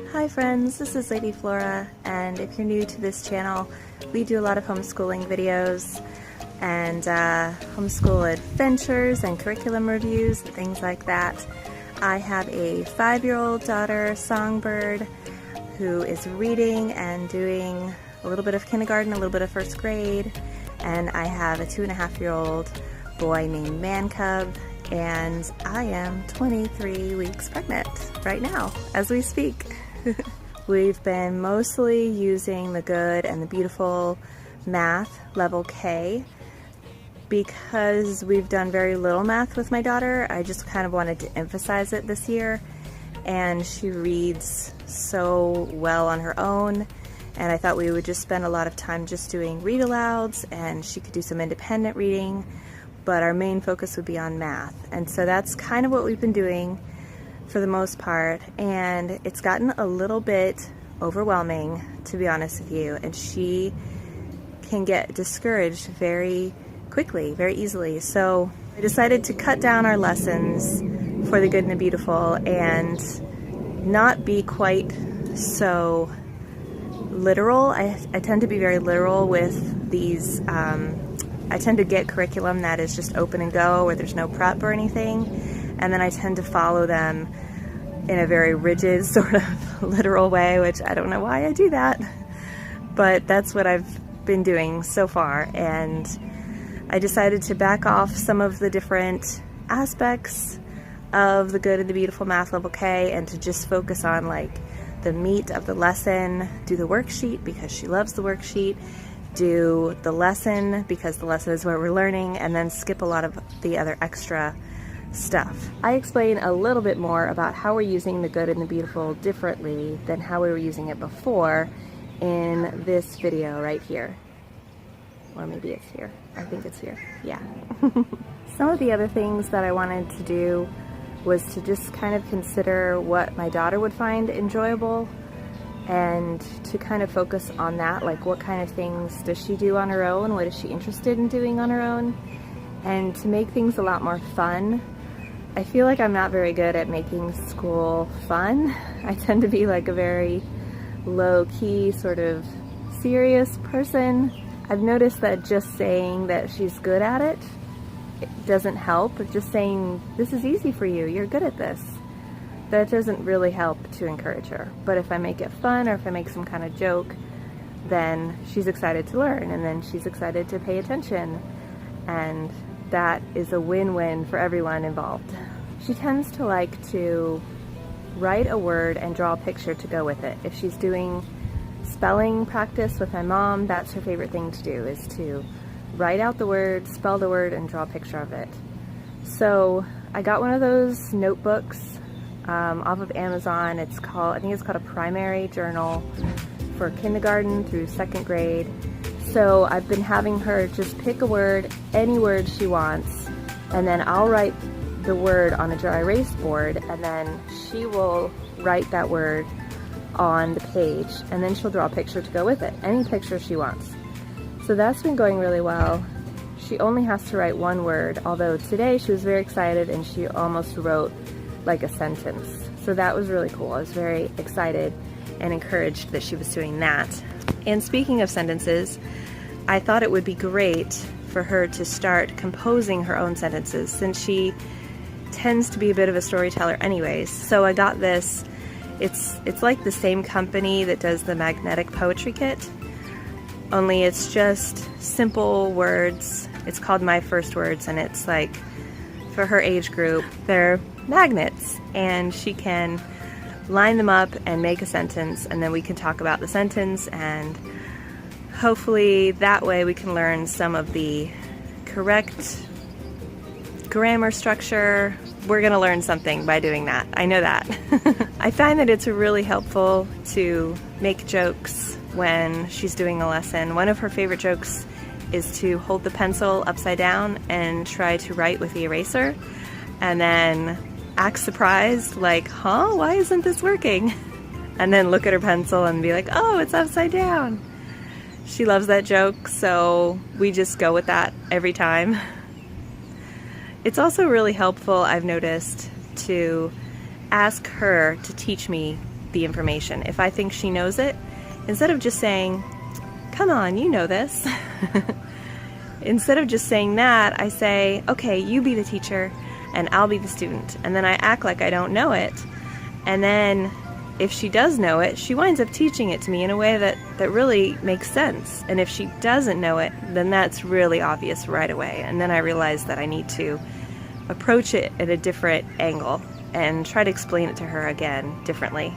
Hi friends, this is Lady Flora, and if you're new to this channel, we do a lot of homeschooling videos and homeschool adventures and curriculum reviews and things like that. I have a 5-year-old daughter, Songbird, who is reading and doing a little bit of kindergarten, a little bit of first grade, and I have a 2.5-year-old boy named Man Cub, and I am 23 weeks pregnant right now as we speak. We've been mostly using the Good and the Beautiful math level K because we've done very little math with my daughter. I just kind of wanted to emphasize it this year, and she reads so well on her own, and I thought we would just spend a lot of time just doing read alouds, and she could do some independent reading, but our main focus would be on math. And so that's kind of what we've been doing for the most part, and it's gotten a little bit overwhelming, to be honest with you, and she can get discouraged very quickly, very easily. So I decided to cut down our lessons for the Good and the Beautiful and not be quite so literal. I tend to be very literal with these. I tend to get curriculum that is just open and go, where there's no prep or anything. And then I tend to follow them in a very rigid sort of literal way, which I don't know why I do that, but that's what I've been doing so far. And I decided to back off some of the different aspects of the Good and the Beautiful math level K and to just focus on like the meat of the lesson, do the worksheet because she loves the worksheet, do the lesson because the lesson is where we're learning, and then skip a lot of the other extra stuff. I explain a little bit more about how we're using the Good and the Beautiful differently than how we were using it before in this video right here. Or maybe it's here. I think it's here. Yeah. Some of the other things that I wanted to do was to just kind of consider what my daughter would find enjoyable and to kind of focus on that, like what kind of things does she do on her own, what is she interested in doing on her own, and to make things a lot more fun. I feel like I'm not very good at making school fun. I tend to be like a very low-key, sort of serious person. I've noticed that just saying that she's good at it doesn't help. Just saying, this is easy for you, you're good at this, that doesn't really help to encourage her. But if I make it fun or if I make some kind of joke, then she's excited to learn, and then she's excited to pay attention, and that is a win-win for everyone involved. She tends to like to write a word and draw a picture to go with it. If she's doing spelling practice with my mom, that's her favorite thing to do, is to write out the word, spell the word, and draw a picture of it. So I got one of those notebooks off of Amazon. I think it's called a primary journal for kindergarten through 2nd grade. So I've been having her just pick a word, any word she wants, and then I'll write the word on a dry erase board, and then she will write that word on the page, and then she'll draw a picture to go with it, any picture she wants. So that's been going really well. She only has to write one word, although today she was very excited and she almost wrote like a sentence. So that was really cool. I was very excited and encouraged that she was doing that. And speaking of sentences, I thought it would be great for her to start composing her own sentences, since she tends to be a bit of a storyteller anyways. So I got this, it's like the same company that does the magnetic poetry kit, only it's just simple words. It's called My First Words, and it's like, for her age group, they're magnets, and she can line them up and make a sentence, and then we can talk about the sentence, and hopefully that way we can learn some of the correct grammar structure. We're going to learn something by doing that. I know that. I find that it's really helpful to make jokes when she's doing a lesson. One of her favorite jokes is to hold the pencil upside down and try to write with the eraser, and then act surprised, like, huh, why isn't this working? And then look at her pencil and be like, oh, it's upside down. She loves that joke, so we just go with that every time. It's also really helpful, I've noticed, to ask her to teach me the information. If I think she knows it, instead of just saying, come on, you know this, instead of just saying that, I say, okay, you be the teacher and I'll be the student. And then I act like I don't know it. And then if she does know it, she winds up teaching it to me in a way that really makes sense. And if she doesn't know it, then that's really obvious right away. And then I realize that I need to approach it at a different angle and try to explain it to her again differently,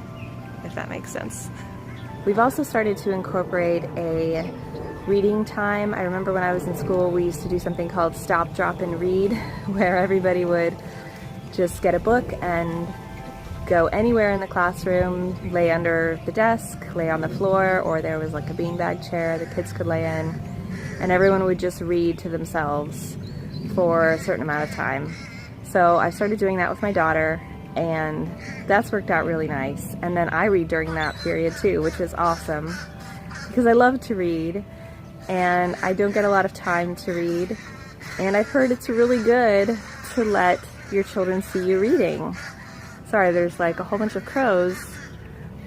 if that makes sense. We've also started to incorporate a reading time. I remember when I was in school, we used to do something called stop, drop, and read, where everybody would just get a book and go anywhere in the classroom, lay under the desk, lay on the floor, or there was like a beanbag chair the kids could lay in, and everyone would just read to themselves for a certain amount of time. So I started doing that with my daughter, and that's worked out really nice. And then I read during that period too, which is awesome, because I love to read, and I don't get a lot of time to read, and I've heard it's really good to let your children see you reading. Sorry, there's like a whole bunch of crows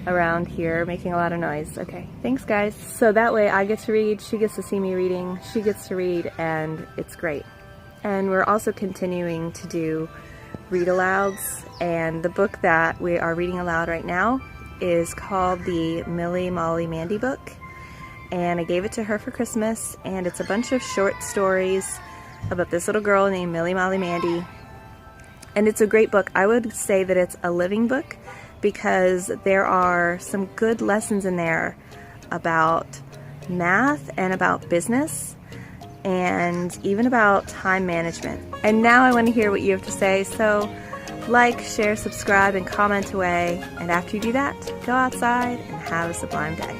around here making a lot of noise. Okay, thanks guys. So that way I get to read, she gets to see me reading, she gets to read, and it's great. And we're also continuing to do read alouds, and the book that we are reading aloud right now is called the Millie Molly Mandy book, and I gave it to her for Christmas, and it's a bunch of short stories about this little girl named Millie Molly Mandy, and it's a great book. I would say that it's a living book because there are some good lessons in there about math and about business and even about time management. And now I want to hear what you have to say, so like, share, subscribe, and comment away, and after you do that, go outside and have a sublime day.